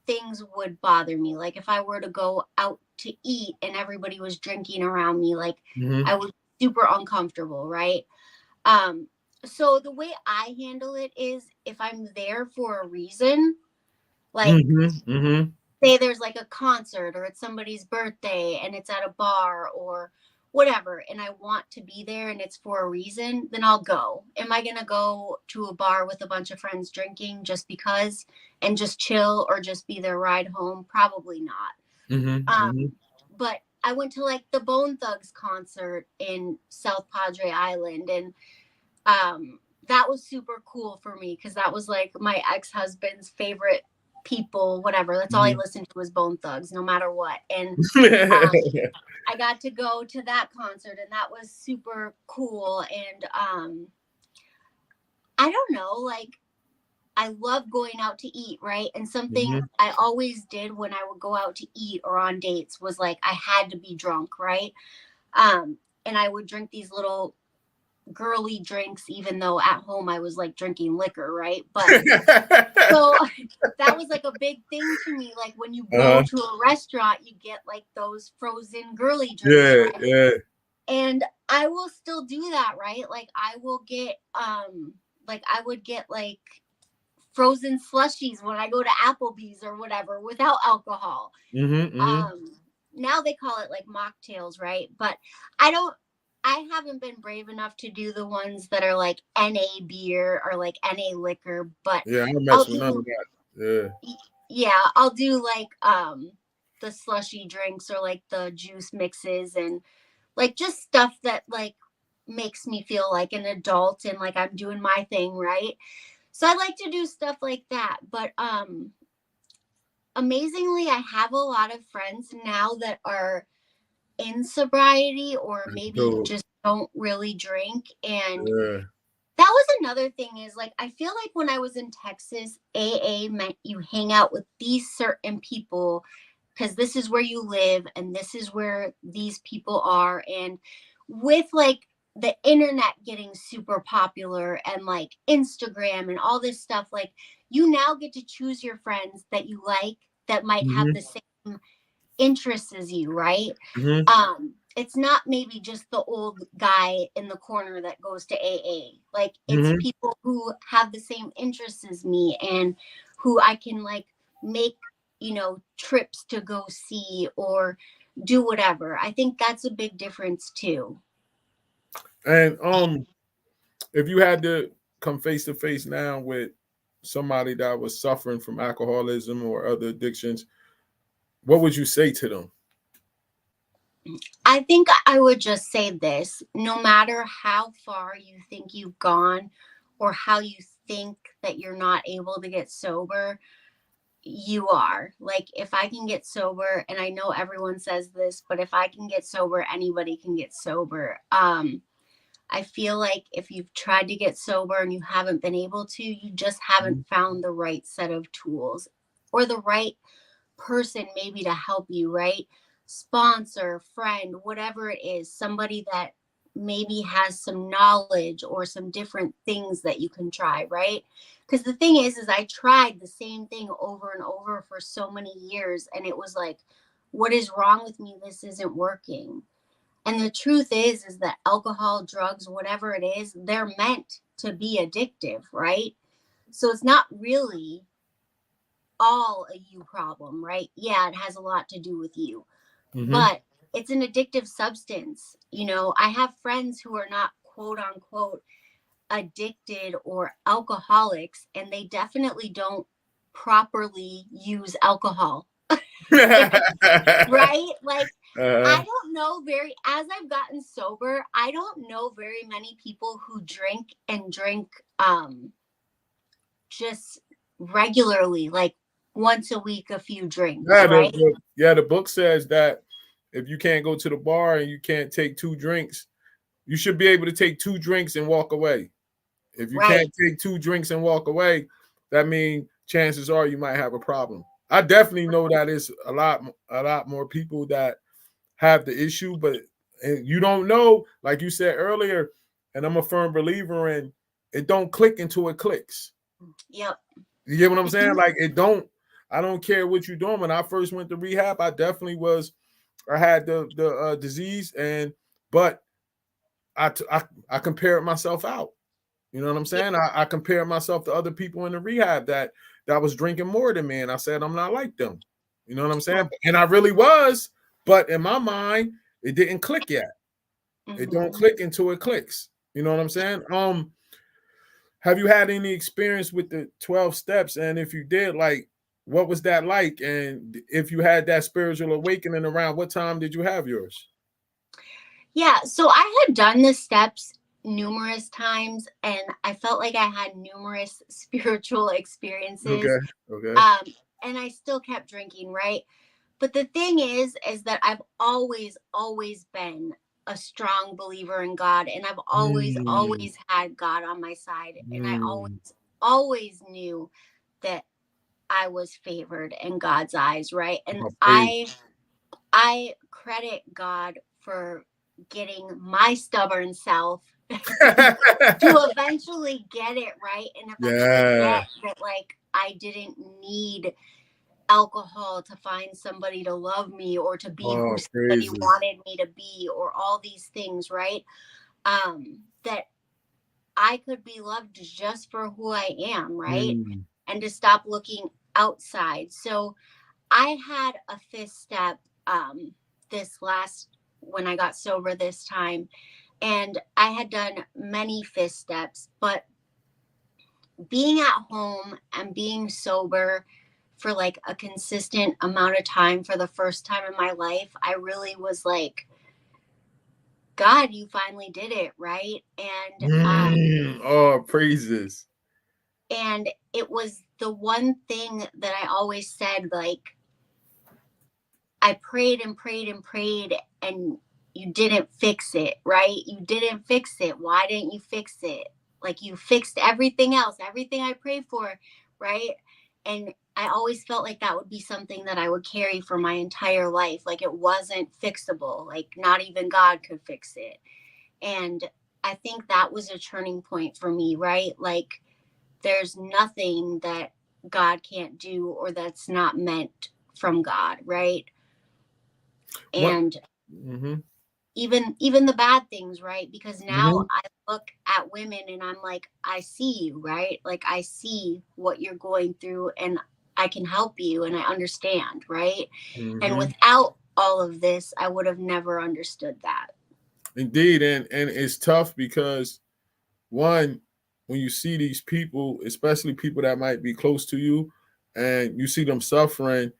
things would bother me. Like if I were to go out to eat and everybody was drinking around me, like Mm-hmm. I was super uncomfortable, right? Um, so the way I handle it is if I'm there for a reason, like Mm-hmm. Mm-hmm. say there's like a concert or it's somebody's birthday and it's at a bar or whatever, and I want to be there and it's for a reason, then I'll go. Am I going to go to a bar with a bunch of friends drinking just because and just chill or just be their ride home? Probably not. Mm-hmm. Mm-hmm. But I went to like the Bone Thugs concert in South Padre Island, and that was super cool for me because that was like my ex-husband's favorite people, whatever. That's all I listened to was Bone Thugs, no matter what. And I got to go to that concert, and that was super cool. And I don't know, like I love going out to eat, right? And something Mm-hmm. I always did when I would go out to eat or on dates was like I had to be drunk, right? And I would drink these little girly drinks, even though at home I was like drinking liquor, right? But so that was like a big thing to me. Like when you go Uh-huh. to a restaurant, you get like those frozen girly drinks, Yeah, right? yeah. And I will still do that, right? Like I will get like I would get like frozen slushies when I go to Applebee's or whatever without alcohol. Mm-hmm. Mm-hmm. Um, Now they call it like mocktails, right? But I don't. I haven't been brave enough to do the ones that are like NA beer or like NA liquor, but Yeah, I don't I'll mess with none do of that. Yeah. yeah, I'll do like the slushy drinks or like the juice mixes and like just stuff that like makes me feel like an adult and like I'm doing my thing, right? So I like to do stuff like that, but amazingly I have a lot of friends now that are in sobriety or maybe So, just don't really drink. And yeah. that was another thing is like I feel like when I was in Texas, AA meant you hang out with these certain people because this is where you live and this is where these people are. And with like the internet getting super popular and like Instagram and all this stuff, like you now get to choose your friends that you like that might have the Mm-hmm. same interests as you, right? Mm-hmm. It's not maybe just the old guy in the corner that goes to AA. Like it's Mm-hmm. people who have the same interests as me and who I can like make, trips to go see or do whatever. I think that's a big difference too. And if you had to come face to face now with somebody that was suffering from alcoholism or other addictions, what would you say to them? I think I would just say this, no matter how far you think you've gone or how you think that you're not able to get sober, you are. Like if I can get sober, and I know everyone says this, but if I can get sober, anybody can get sober. I feel like if you've tried to get sober and you haven't been able to, you just haven't found the right set of tools or the right person maybe to help you, right? Sponsor, friend, whatever it is, somebody that maybe has some knowledge or some different things that you can try, right? Because the thing is I tried the same thing over and over for so many years, and it was like, what is wrong with me? This isn't working. And the truth is that alcohol, drugs, whatever it is, they're meant to be addictive, right? So it's not really all a you problem, right? Yeah, it has a lot to do with you, Mm-hmm. but it's an addictive substance. I have friends who are not quote unquote addicted or alcoholics, and they definitely don't properly use alcohol. Right? Like, I don't know as I've gotten sober, I don't know very many people who drink and drink just regularly, like once a week, a few drinks, yeah, right? the book says that if you can't go to the bar and you can't take 2 drinks, you should be able to take 2 drinks and walk away. If you Right. can't take 2 drinks and walk away, that means chances are you might have a problem. I definitely know that it's a lot more people that have the issue, but you don't know, like you said earlier, and I'm a firm believer in it don't click until it clicks. Yep. You get what I'm saying? Like I don't care what you're doing. When I first went to rehab, I definitely I had the disease, but I compared myself out. You know what I'm saying? I compared myself to other people in the rehab that was drinking more than me, and I said I'm not like them. You know what I'm saying? And I really was, but in my mind, it didn't click yet. It don't click until it clicks. You know what I'm saying? Have you had any experience with the 12 steps? And if you did, like, what was that like? And if you had that spiritual awakening, around what time did you have yours? Yeah, so I had done the steps numerous times, and I felt like I had numerous spiritual experiences. Okay. And I still kept drinking, right? But the thing is that I've always been a strong believer in God, and I've always had God on my side, and I always knew that I was favored in God's eyes, right? And I credit God for getting my stubborn self to eventually get it right, and eventually get that, like, I didn't need alcohol to find somebody to love me or to be who somebody wanted me to be, or all these things, right? That I could be loved just for who I am, right? And to stop looking outside. So I had a fifth step when I got sober this time, and I had done many fifth steps, but being at home and being sober for like a consistent amount of time for the first time in my life, I really was like, God, you finally did it, right? And praises. And it was the one thing that I always said, like, I prayed and prayed and prayed, and you didn't fix it, right? You didn't fix it. Why didn't you fix it? Like, you fixed everything else, everything I prayed for, right? And I always felt like that would be something that I would carry for my entire life. Like, it wasn't fixable. Like, not even God could fix it. And I think that was a turning point for me, right? Like, there's nothing that God can't do or that's not meant from God, right? And even the bad things, right? Because now I look at women and I'm like, I see you, right? Like, I see what you're going through, and I can help you, and I understand, right? And without all of this, I would have never understood that. Indeed, and it's tough because, one, when you see these people, especially people that might be close to you, and you see them suffering,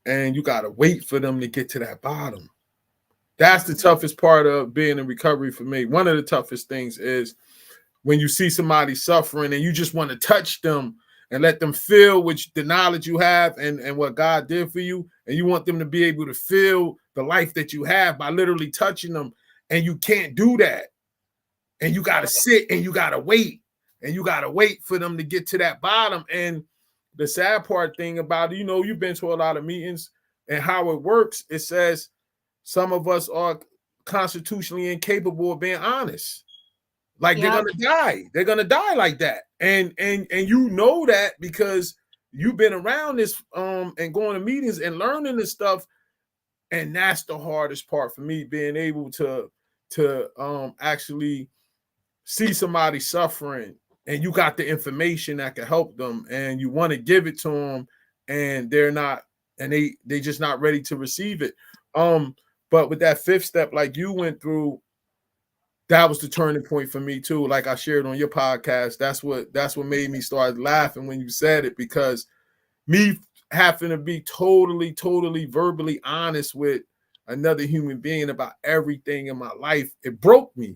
and you got to wait for them to get to that bottom. That's the toughest part of being in recovery for me. One of the toughest things is when you see somebody suffering and you just want to touch them and let them feel the knowledge you have and what God did for you. And you want them to be able to feel the life that you have by literally touching them. And you can't do that. And you got to sit and you got to wait. And you got to wait for them to get to that bottom. And the sad part thing about it, you've been to a lot of meetings, and how it works, it says some of us are constitutionally incapable of being honest. Like, they're gonna die. They're gonna die like that. And you know that because you've been around this and going to meetings and learning this stuff. And that's the hardest part for me, being able to actually see somebody suffering, and you got the information that can help them, and you want to give it to them, and they're not, and they just not ready to receive it. But with that fifth step, like you went through, that was the turning point for me too. Like I shared on your podcast, that's what made me start laughing when you said it, because me having to be totally verbally honest with another human being about everything in my life, it broke me.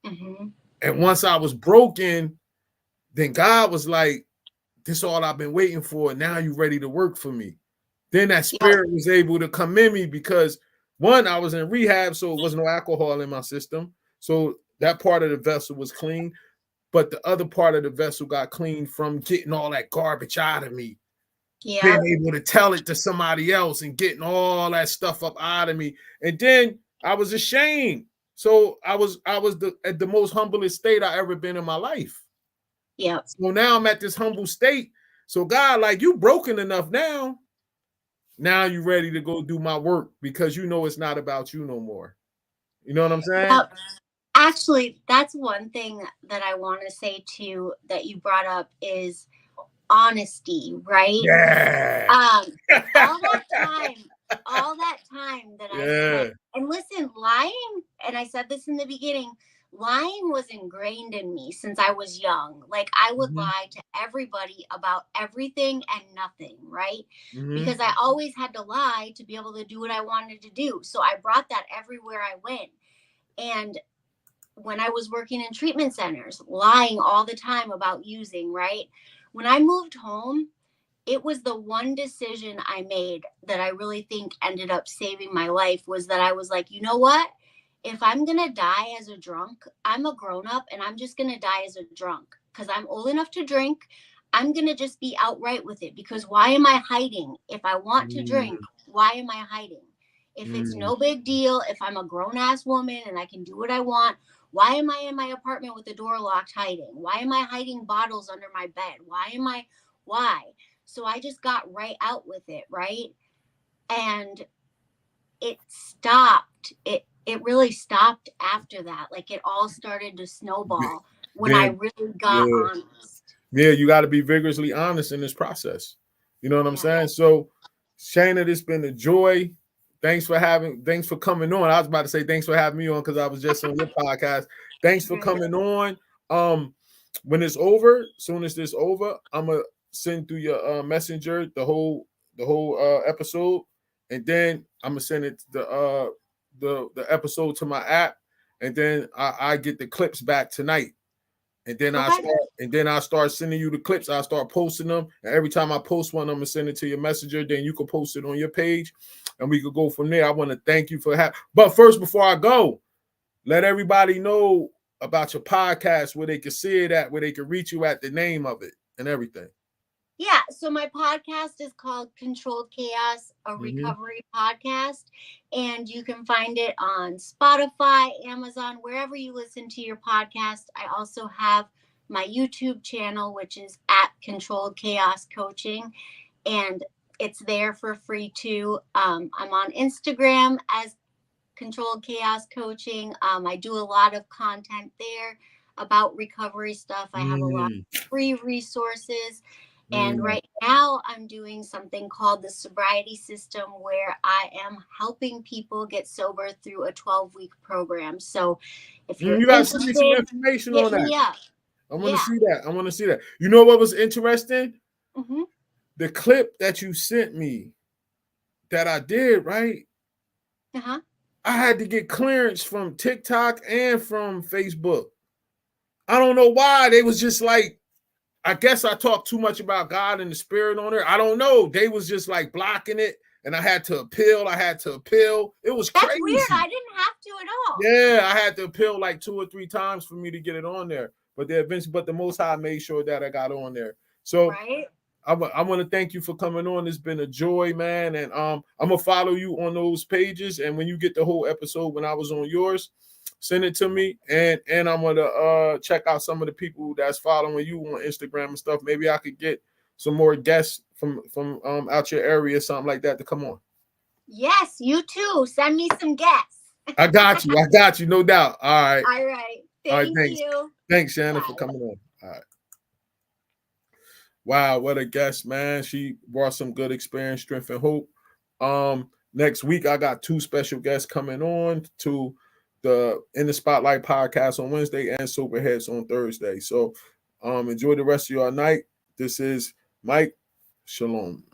And once I was broken, then God was like, this is all I've been waiting for. Now you're ready to work for me. Then that spirit was able to come in me, because One, I was in rehab, so it was no alcohol in my system. So that part of the vessel was clean, but the other part of the vessel got clean from getting all that garbage out of me. Yeah. Being able to tell it to somebody else and getting all that stuff up out of me. And then I was ashamed. So I was at the most humblest state I ever been in my life. Yeah. So now I'm at this humble state. So God, like, you broken enough now. Now you ready to go do my work because you know it's not about you no more. You know what I'm saying? Well, actually, that's one thing that I want to say too that you brought up is honesty, right? Yeah. All that time that I Yeah. spent, and listen, lying, and I said this in the beginning, lying was ingrained in me since I was young. Like, I would lie to everybody about everything and nothing, right? Because I always had to lie to be able to do what I wanted to do. So I brought that everywhere I went. And when I was working in treatment centers, lying all the time about using, right? When I moved home, it was the one decision I made that I really think ended up saving my life, was that I was like, you know what? If I'm going to die as a drunk, I'm a grown up and I'm just going to die as a drunk because I'm old enough to drink. I'm going to just be outright with it, because why am I hiding? If I want to drink, why am I hiding? If it's no big deal, if I'm a grown ass woman and I can do what I want, why am I in my apartment with the door locked hiding? Why am I hiding bottles under my bed? Why? So I just got right out with it, right? And it stopped. It really stopped after that. Like, it all started to snowball when I really got honest. Yeah, you got to be vigorously honest in this process. You know what I'm saying? So, Shana, it's been a joy. Thanks for coming on. I was about to say thanks for having me on because I was just on your podcast. Thanks for coming on. When it's over, soon as this over, I'm gonna send through your messenger the whole episode, and then I'm gonna send it the episode to my app, and then I get the clips back tonight. And then I start sending you the clips. I start posting them. And every time I post one, I'm gonna send it to your messenger. Then you can post it on your page, and we could go from there. I want to thank you for having. But first, before I go, let everybody know about your podcast, where they can see it at, where they can reach you at, the name of it, and everything. Yeah, so my podcast is called Controlled Chaos, a recovery podcast, and you can find it on Spotify, Amazon, wherever you listen to your podcast. I also have my YouTube channel, which is at Controlled Chaos Coaching, and it's there for free too. I'm on Instagram as Controlled Chaos Coaching. I do a lot of content there about recovery stuff. I have a lot of free resources. And right now I'm doing something called the sobriety system, where I am helping people get sober through a 12-week program. So if you're you got to send me some information on that. I want to see that. I want to see that. You know what was interesting? The clip that you sent me that I did, right? I had to get clearance from TikTok and from Facebook. I don't know why. They was just like, I guess I talked too much about God and the Spirit on there. I don't know. They was just like blocking it, and I had to appeal. It was crazy. That's weird. I didn't have to at all. Yeah, I had to appeal like 2 or 3 times for me to get it on there. But the Most High made sure that I got on there. So I want to thank you for coming on. It's been a joy, man. And I'm gonna follow you on those pages. And when you get the whole episode, when I was on yours, send it to me, and I'm gonna check out some of the people that's following you on Instagram and stuff. Maybe I could get some more guests from out your area, something like that, to come on. Yes, you too. Send me some guests. I got you, no doubt. All right. Thank you. Thanks, Shana, for coming on. All right. Wow, what a guest, man. She brought some good experience, strength, and hope. Next week I got 2 special guests coming on to the In the Spotlight podcast on Wednesday and Soberheadz on Thursday. So enjoy the rest of your night. This is Mike. Shalom.